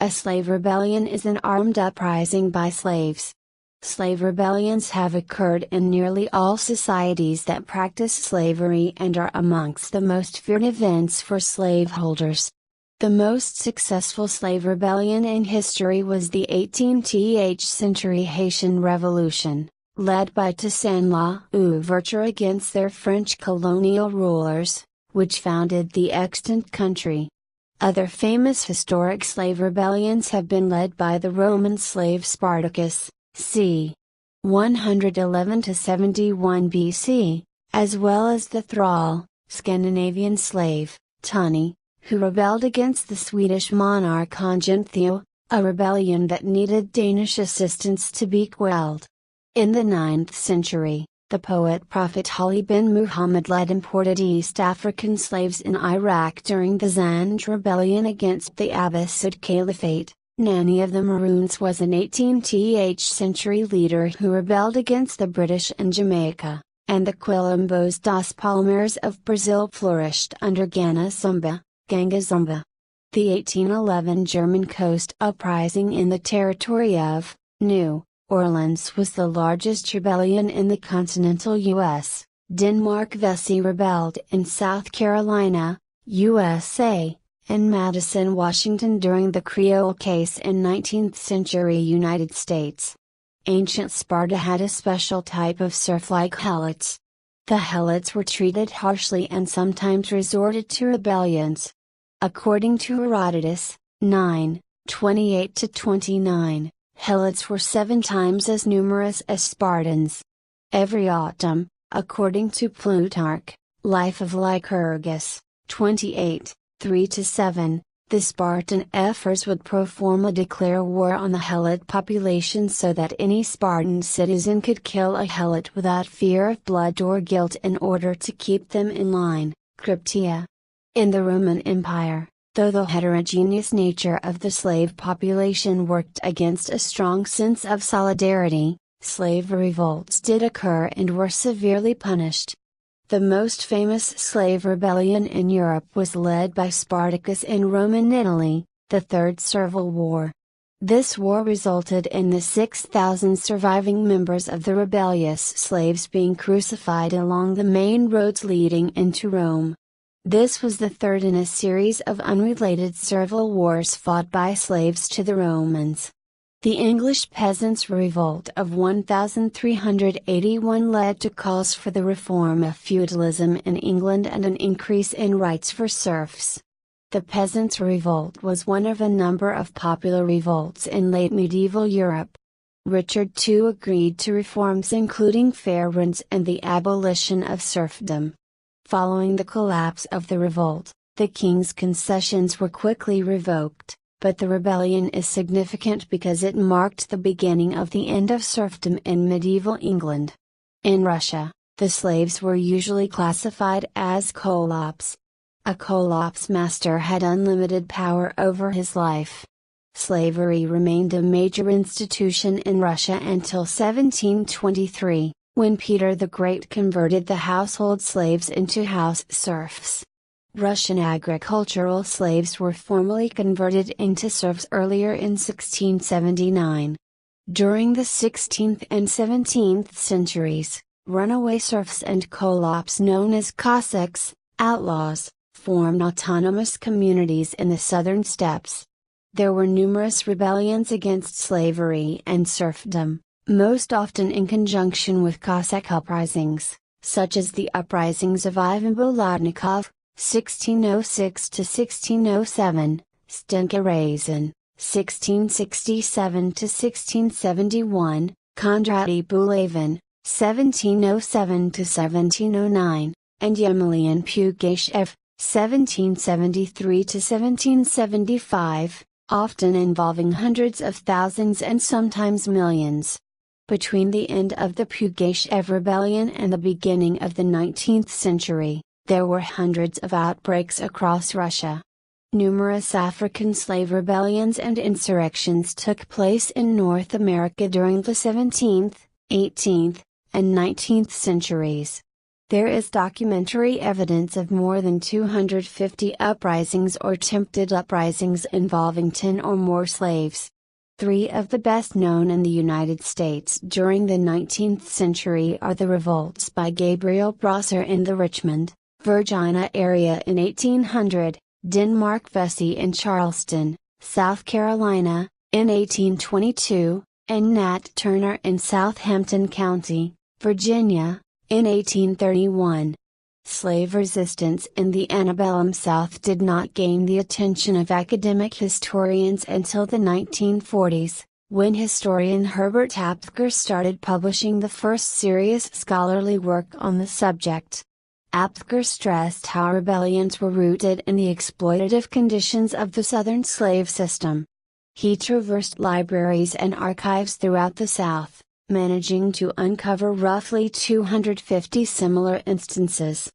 A slave rebellion is an armed uprising by slaves. Slave rebellions have occurred in nearly all societies that practice slavery and are amongst the most feared events for slaveholders. The most successful slave rebellion in history was the 18th century Haitian Revolution, led by Toussaint Louverture against their French colonial rulers, which founded the extant country. Other famous historic slave rebellions have been led by the Roman slave Spartacus, c. 111–71 BC, as well as the thrall, Scandinavian slave, Tunny, who rebelled against the Swedish monarch Håkon Theo, a rebellion that needed Danish assistance to be quelled. In the 9th century, the poet-prophet Ali bin Muhammad led imported East African slaves in Iraq during the Zanj rebellion against the Abbasid Caliphate. Nani of the Maroons was an 18th century leader who rebelled against the British in Jamaica, and the Quilombos das Palmeiras of Brazil flourished under Ganga Zumba. The 1811 German coast uprising in the territory of New Orleans was the largest rebellion in the continental U.S. Denmark Vesey rebelled in South Carolina, USA, and Madison, Washington during the Creole case in 19th century United States. Ancient Sparta had a special type of serf like helots. The helots were treated harshly and sometimes resorted to rebellions. According to Herodotus, 9:28–29, helots were 7 times as numerous as Spartans. Every autumn, according to Plutarch, Life of Lycurgus, 28:3–7, the Spartan ephors would pro forma declare war on the helot population so that any Spartan citizen could kill a helot without fear of blood or guilt in order to keep them in line. Cryptia. In the Roman Empire, though the heterogeneous nature of the slave population worked against a strong sense of solidarity, slave revolts did occur and were severely punished. The most famous slave rebellion in Europe was led by Spartacus in Roman Italy, the Third Servile War. This war resulted in the 6,000 surviving members of the rebellious slaves being crucified along the main roads leading into Rome. This was the third in a series of unrelated servile wars fought by slaves to the Romans. The English peasants' revolt of 1381 led to calls for the reform of feudalism in England and an increase in rights for serfs. The peasants' revolt was one of a number of popular revolts in late medieval Europe. Richard II agreed to reforms including fair rents and the abolition of serfdom. Following the collapse of the revolt, the king's concessions were quickly revoked, but the rebellion is significant because it marked the beginning of the end of serfdom in medieval England. In Russia, the slaves were usually classified as kholops. A kholops master had unlimited power over his life. Slavery remained a major institution in Russia until 1723. When Peter the Great converted the household slaves into house serfs. Russian agricultural slaves were formally converted into serfs earlier in 1679. During the 16th and 17th centuries, runaway serfs and kholops known as Cossacks, outlaws, formed autonomous communities in the southern steppes. There were numerous rebellions against slavery and serfdom, most often in conjunction with Cossack uprisings, such as the uprisings of Ivan Bolotnikov, 1606–1607, Stenka Razin, 1667–1671, Kondraty Bulavin, 1707–1709, and Yemelyan Pugachev, 1773–1775, often involving hundreds of thousands and sometimes millions. Between the end of the Pugachev rebellion and the beginning of the 19th century, there were hundreds of outbreaks across Russia. Numerous African slave rebellions and insurrections took place in North America during the 17th, 18th, and 19th centuries. There is documentary evidence of more than 250 uprisings or attempted uprisings involving 10 or more slaves. Three of the best known in the United States during the 19th century are the revolts by Gabriel Prosser in the Richmond, Virginia area in 1800, Denmark Vesey in Charleston, South Carolina, in 1822, and Nat Turner in Southampton County, Virginia, in 1831. Slave resistance in the antebellum South did not gain the attention of academic historians until the 1940s, when historian Herbert Aptheker started publishing the first serious scholarly work on the subject. Aptheker stressed how rebellions were rooted in the exploitative conditions of the Southern slave system. He traversed libraries and archives throughout the South, managing to uncover roughly 250 similar instances.